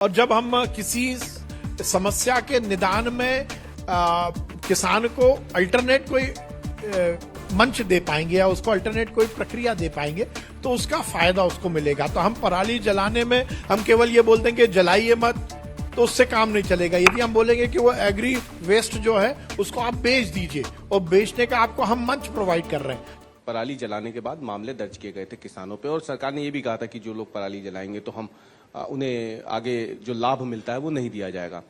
और जब हम किसी समस्या के निदान में किसान को अल्टरनेट कोई मंच दे पाएंगे या उसको अल्टरनेट कोई प्रक्रिया दे पाएंगे तो उसका फायदा उसको मिलेगा। तो हम पराली जलाने में हम केवल ये बोलते हैं कि जलाइए मत, तो उससे काम नहीं चलेगा। यदि हम बोलेंगे कि वो एग्री वेस्ट जो है उसको आप बेच दीजिए और बेचने का आपको हम मंच प्रोवाइड कर रहे हैं। पराली जलाने के बाद मामले दर्ज किए गए थे किसानों पे और सरकार ने ये भी कहा था कि जो लोग पराली जलाएंगे तो हम उन्हें आगे जो लाभ मिलता है वो नहीं दिया जाएगा।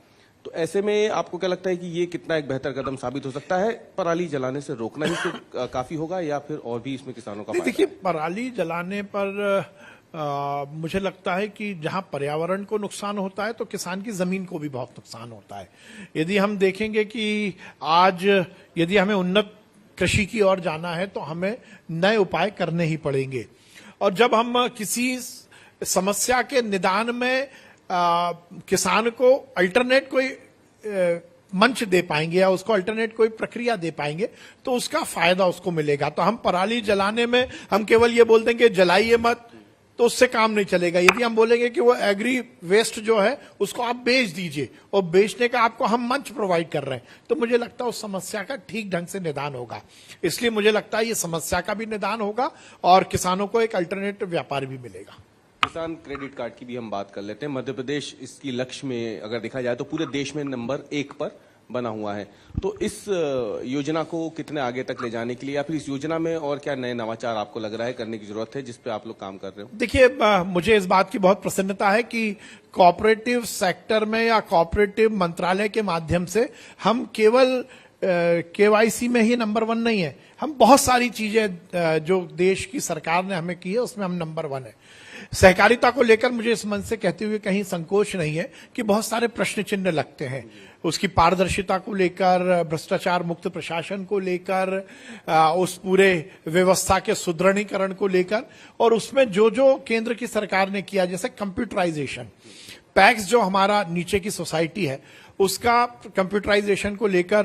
तो ऐसे में आपको क्या लगता है कि ये कितना एक बेहतर कदम साबित हो सकता है? पराली जलाने से रोकना ही तो काफी होगा या फिर और भी इसमें किसानों का? देखिए, पराली जलाने पर मुझे लगता है कि जहां पर्यावरण को नुकसान होता है तो किसान की जमीन को भी बहुत नुकसान होता है। यदि हम देखेंगे कि आज यदि हमें उन्नत कृषि की ओर जाना है तो हमें नए उपाय करने ही पड़ेंगे। और जब हम किसी समस्या के निदान में किसान को अल्टरनेट कोई मंच दे पाएंगे या उसको अल्टरनेट कोई प्रक्रिया दे पाएंगे तो उसका फायदा उसको मिलेगा। तो हम पराली जलाने में हम केवल ये बोलते हैं कि जलाइए मत, तो उससे काम नहीं चलेगा। यदि हम बोलेंगे कि वो एग्री वेस्ट जो है उसको आप बेच दीजिए और बेचने का आपको हम मंच प्रोवाइड कर रहे हैं तो मुझे लगता है उस समस्या का ठीक ढंग से निदान होगा। इसलिए मुझे लगता है ये समस्या का भी निदान होगा और किसानों को एक अल्टरनेटिव व्यापार भी मिलेगा। किसान क्रेडिट कार्ड की भी हम बात कर लेते हैं। मध्य प्रदेश इसकी लक्ष्य में अगर देखा जाए तो पूरे देश में नंबर 1 पर बना हुआ है। तो इस योजना को कितने आगे तक ले जाने के लिए या फिर इस योजना में और क्या नए नवाचार आपको लग रहा है करने की जरूरत है जिस पे आप लोग काम कर रहे हो? देखिए, मुझे इस बात की बहुत प्रसन्नता है कि कोऑपरेटिव सेक्टर में या कोऑपरेटिव मंत्रालय के माध्यम से हम केवल केवाईसी में ही नंबर 1 नहीं है, हम बहुत सारी चीजें जो देश की सरकार ने हमें की है उसमें हम नंबर 1 है। सहकारिता को लेकर मुझे इस मंच से कहते हुए कहीं संकोच नहीं है कि बहुत सारे प्रश्न चिन्ह लगते हैं। उसकी पारदर्शिता को लेकर, भ्रष्टाचार मुक्त प्रशासन को लेकर, उस पूरे व्यवस्था के सुदृढ़ीकरण को लेकर और उसमें जो जो केंद्र की सरकार ने किया, जैसे कंप्यूटराइजेशन, पैक्स जो हमारा नीचे की सोसाइटी है उसका कंप्यूटराइजेशन को लेकर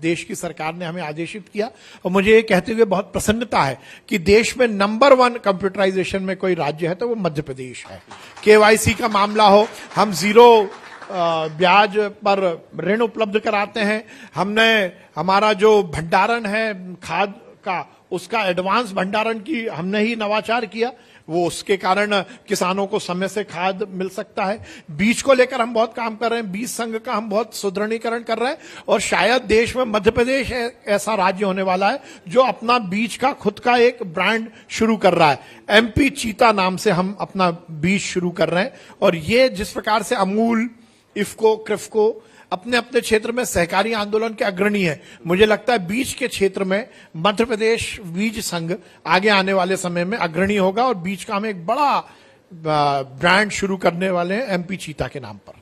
देश की सरकार ने हमें आदेशित किया। और मुझे ये कहते हुए बहुत प्रसन्नता है कि देश में नंबर 1 कंप्यूटराइजेशन में कोई राज्य है तो वो मध्य प्रदेश है। केवाईसी का मामला हो, हम 0 ब्याज पर ऋण उपलब्ध कराते हैं। हमने हमारा जो भंडारण है खाद का उसका एडवांस भंडारण की हमने ही नवाचार किया, वो उसके कारण किसानों को समय से खाद मिल सकता है। बीज को लेकर हम बहुत काम कर रहे हैं, बीज संघ का हम बहुत सुदृढ़ीकरण कर रहे हैं और शायद देश में मध्य प्रदेश ऐसा राज्य होने वाला है जो अपना बीज का खुद का एक ब्रांड शुरू कर रहा है। एमपी चीता नाम से हम अपना बीज शुरू कर रहे हैं। और ये जिस प्रकार से अमूल, इफ्को, क्रिफ्को अपने अपने क्षेत्र में सहकारी आंदोलन के अग्रणी है, मुझे लगता है बीज के क्षेत्र में मध्य प्रदेश बीज संघ आगे आने वाले समय में अग्रणी होगा और बीज का हम एक बड़ा ब्रांड शुरू करने वाले हैं एमपी चीता के नाम पर।